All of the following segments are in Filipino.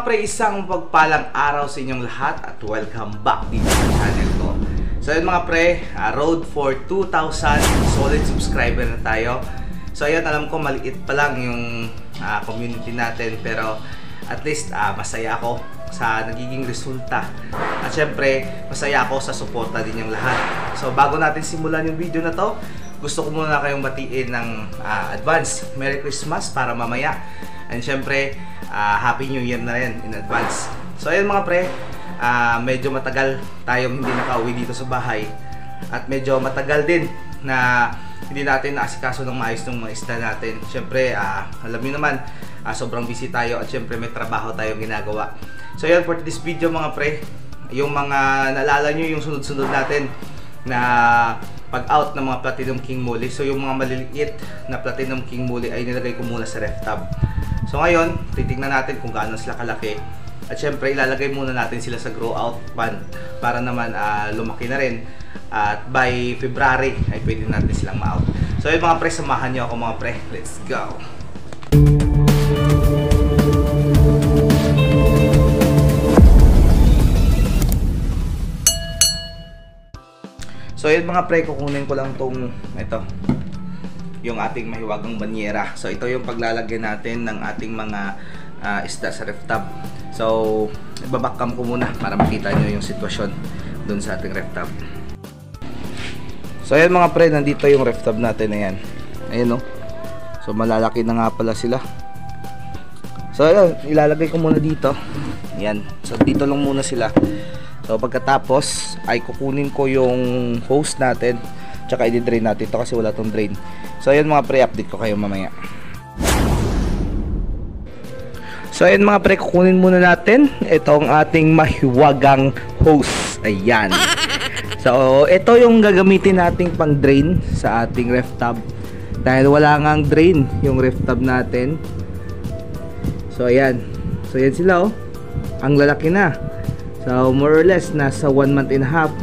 pre, isang pagpalang araw sa inyong lahat at welcome back dito sa channel ko. So yun mga pre, road for 2,000 solid subscriber na tayo. So ayun, alam ko maliit pa lang yung community natin, pero at least masaya ako sa nagiging resulta. At syempre, masaya ako sa suporta din yung lahat. So bago natin simulan yung video na to, gusto ko muna kayong batiin ng advance Merry Christmas para mamaya. And syempre, Happy New Year na rin in advance. So ayun mga pre, medyo matagal tayong hindi nakauwi dito sa bahay. At medyo matagal din na hindi natin naasikaso ng maayos ng mga isda natin. Syempre, alam niyo naman, sobrang busy tayo at syempre may trabaho tayong ginagawa. So yun, for this video mga pre, yung mga naalala nyo yung sunod-sunod natin na pag-out ng mga Platinum King Muli. So yung mga maliliit na Platinum King Muli ay nilagay ko muna sa ref tab. So ngayon, titignan natin kung gaano sila kalaki. At syempre, ilalagay muna natin sila sa grow out pan para naman lumaki na rin. At by February ay pwede natin silang ma-out. So yun mga pre, samahan nyo ako mga pre. Let's go! So yun mga pre, kukunin ko lang tong ito, yung ating mahiwagang banyera. So ito yung paglalagay natin ng ating mga isda sa ref tab. So ibabakcam ko muna para makita nyo yung sitwasyon dun sa ating ref tab. So ayan mga pre, nandito yung ref tab natin na yan. Ayan no. So malalaki na nga pala sila. So ayun, ilalagay ko muna dito. Yan. So dito lang muna sila. So pagkatapos ay kukunin ko yung hose natin, tsaka i-drain natin ito kasi wala tong drain. So ayun mga pre, update ko kayo mamaya. So ayun mga pre, kukunin muna natin itong ating mahiwagang hose. Ayan. So ito yung gagamitin nating pang drain sa ating ref tab. Dahil wala ngang drain yung ref tab natin. So ayan. So yan sila oh. Ang lalaki na. So more or less nasa 1 month and a half.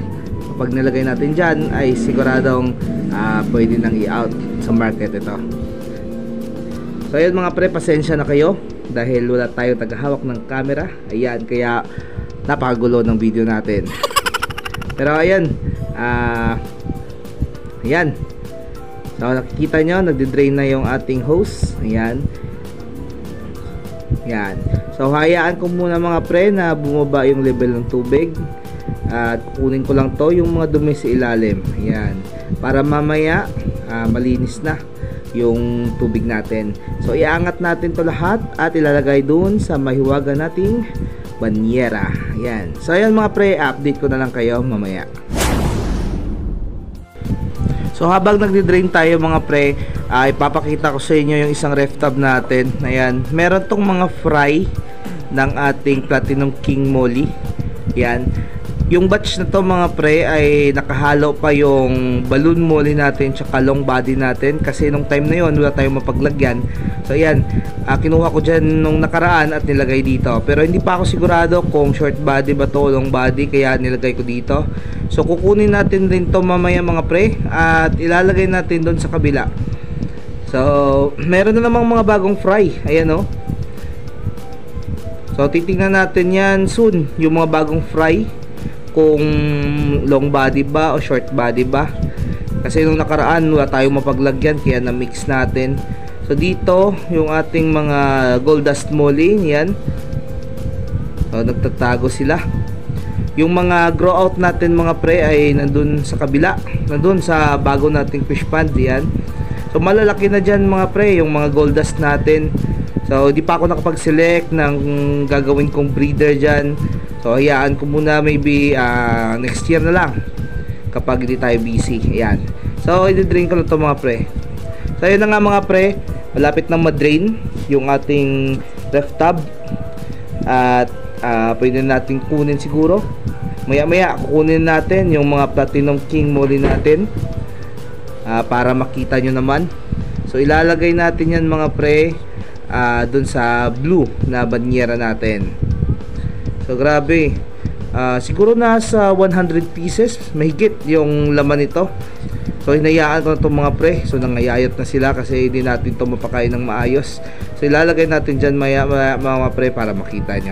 Kapag nilagay natin dyan ay siguradong pwede nang i-out sa market ito. So ayun mga pre, pasensya na kayo dahil wala tayong tagahawak ng camera. Ayan, kaya napakagulo ng video natin. Pero ayan, ayan. So nakikita nyo, nagdi-drain na yung ating hose. Ayan. Ayan. So hayaan ko muna mga pre na bumaba yung level ng tubig. At kukunin ko lang to yung mga dumi sa ilalim. Ayan. Para mamaya malinis na yung tubig natin. So iangat natin to lahat at ilalagay dun sa mahiwaga nating banyera. Ayan. So ayan mga pre, update ko na lang kayo mamaya. So habang nagdi-drain tayo mga pre, ipapakita ko sa inyo yung isang ref tab natin. Ayan. Meron tong mga fry ng ating Platinum King Molly. Ayan. Yung batch na to mga pre ay nakahalo pa yung balloon molly natin tsaka long body natin kasi nung time na yon wala tayong mapaglagyan. So ayan, kinuha ko dyan nung nakaraan at nilagay dito, pero hindi pa ako sigurado kung short body ba to, long body, kaya nilagay ko dito. So kukunin natin din to mamaya mga pre at ilalagay natin doon sa kabila. So meron na namang mga bagong fry. Ayan o. So titingnan natin yan soon, yung mga bagong fry, kung long body ba o short body ba, kasi nung nakaraan wala tayong mapaglagyan kaya na-mix natin. So dito yung ating mga gold dust molly, yan. So nagtatago sila. Yung mga grow out natin mga pre ay nandun sa kabila, nandun sa bago nating fish pond, yan. So malalaki na dyan mga pre yung mga gold dust natin. So di pa ako nakapag-select ng gagawin kong breeder dyan. So hayaan ko muna, maybe next year na lang kapag hindi tayo busy. Ayan. So i-drain ko na to mga pre. So yun na nga mga pre, malapit na ma-drain yung ating ref tab. At pwede natin kunin siguro. Maya maya kukunin natin yung mga Platinum King Molly natin para makita nyo naman. So ilalagay natin yan mga pre dun sa blue na banyera natin. So grabe, siguro nasa 100 pieces mahigit yung laman nito. So hinayaan ko na itong mga pre. So nangayayat na sila kasi hindi natin ito mapakain ng maayos. So So ilalagay natin dyan maya, mga pre, para makita nyo.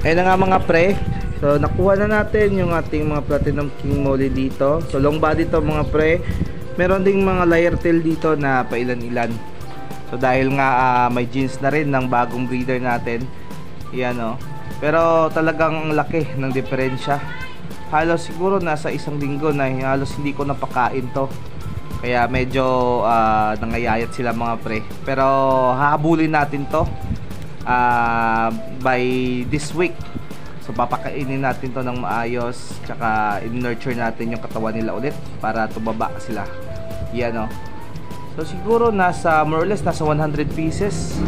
Ayun na nga mga pre. So nakuha na natin yung ating mga Platinum King Molly dito. So long body to mga pre. Meron ding mga layer tail dito na pailan-ilan. So dahil nga may jeans na rin ng bagong breeder natin. Yan o. Pero talagang laki ng diferensya. Halos siguro nasa isang linggo na halos hindi ko napakain to. Kaya medyo nangayayat sila mga pre. Pero hahabulin natin to by this week. So papakainin natin to ng maayos. Tsaka in-nurture natin yung katawan nila ulit para tumaba sila. Yan o. So siguro nasa more or less nasa 100 pieces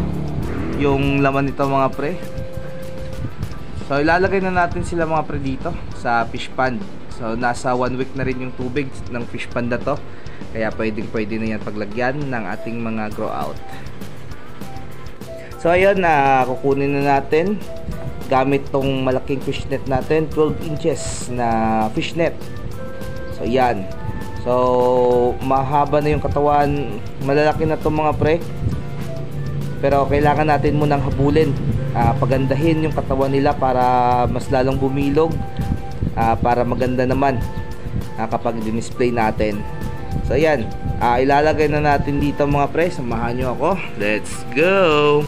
yung laman nito mga pre. So ilalagay na natin sila mga pre dito sa fish pond. So nasa 1 week na rin yung tubig ng fish pond na to. Kaya pwede na yan paglagyan ng ating mga grow out. So ayun, kukunin na natin gamit tong malaking fishnet natin, 12 inches na fishnet. So yan. So mahaba na yung katawan, malalaki na tong mga pre. Pero kailangan natin munang habulin, pagandahin yung katawan nila para mas lalong bumilog, para maganda naman kapag display natin. So ayan, ilalagay na natin dito mga pre. Samahan nyo ako. Let's go!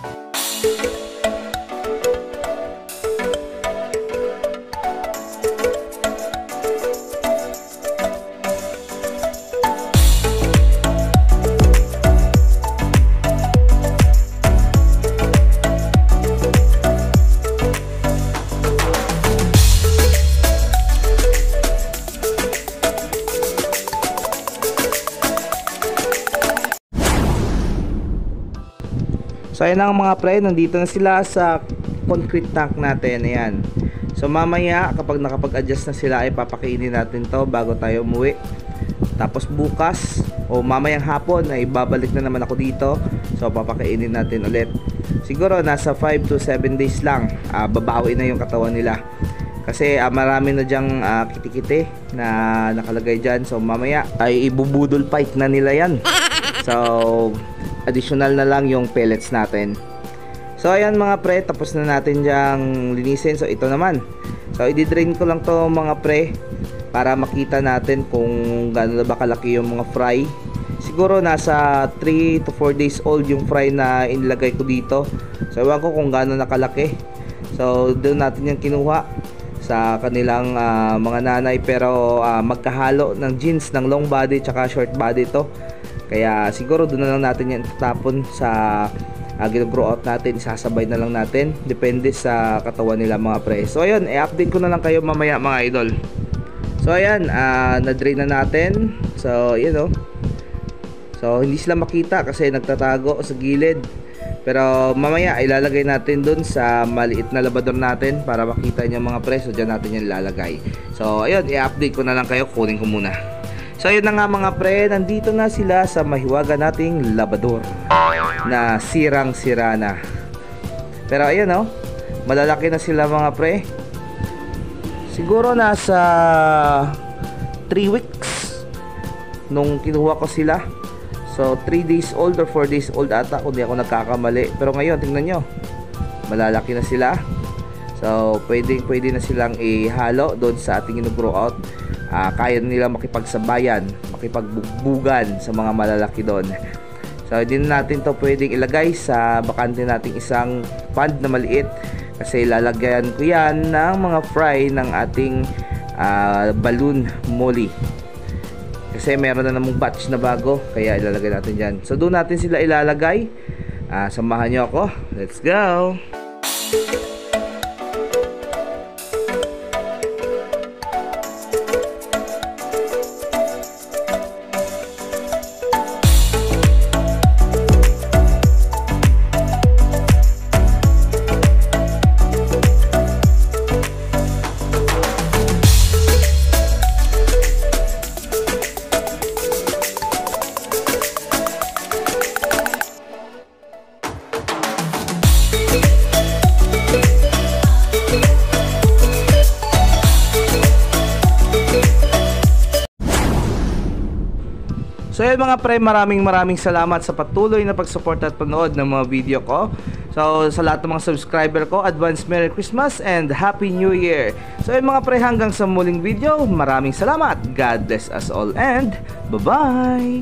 So ayan ang mga pre, nandito na sila sa concrete tank natin. Ayan. So mamaya kapag nakapag-adjust na sila ay papakainin natin to bago tayo umuwi. Tapos bukas o mamayang hapon ay babalik na naman ako dito. So papakainin natin ulit. Siguro nasa 5 to 7 days lang babawi na yung katawan nila. Kasi marami na dyang kitikite na nakalagay dyan. So mamaya ay ibubudol fight na nila yan. So additional na lang yung pellets natin. So ayan mga pre, tapos na natin dyang linisin. So ito naman, so i-drain ko lang to mga pre para makita natin kung gaano na ba kalaki yung mga fry. Siguro nasa 3 to 4 days old yung fry na inilagay ko dito. So ewan ko kung gaano nakalaki. So doon natin yung kinuha sa kanilang mga nanay. Pero magkahalo ng jeans ng long body tsaka short body to. Kaya siguro doon na lang natin yan tatapon sa gino-grow out natin. Isasabay na lang natin. Depende sa katawan nila mga pre. So ayun, i-update ko na lang kayo mamaya mga idol. So ayan, na-drain na natin. So yun o. So hindi sila makita kasi nagtatago sa gilid. Pero mamaya ilalagay natin dun sa maliit na labador natin para makita niyo mga pre. So dyan natin yan ilalagay. So ayun, i-update ko na lang kayo. Kunin ko muna. So ayun na nga mga pre, nandito na sila sa mahiwaga nating labador na sirang-sira na. Pero ayun o, malalaki na sila mga pre. Siguro nasa 3 weeks nung kinuha ko sila. So 3 days old or 4 days old ata kung di ako nagkakamali. Pero ngayon tingnan nyo, malalaki na sila. So pwede na silang ihalo doon sa ating ino-grow out. Kaya nila makipagsabayan, makipagbugbugan sa mga malalaki doon. So hindi na natin to pwedeng ilagay sa bakante nating isang pond na maliit kasi lalagyan ko yan ng mga fry ng ating balloon molly. Kasi meron na namang batch na bago, kaya ilalagay natin dyan. So doon natin sila ilalagay. Samahan nyo ako. Let's go! So yun mga pre, maraming salamat sa patuloy na pagsuporta at panood ng mga video ko. So sa lahat ng mga subscriber ko, advance Merry Christmas and Happy New Year. So yun mga pre, hanggang sa muling video, maraming salamat. God bless us all and bye-bye!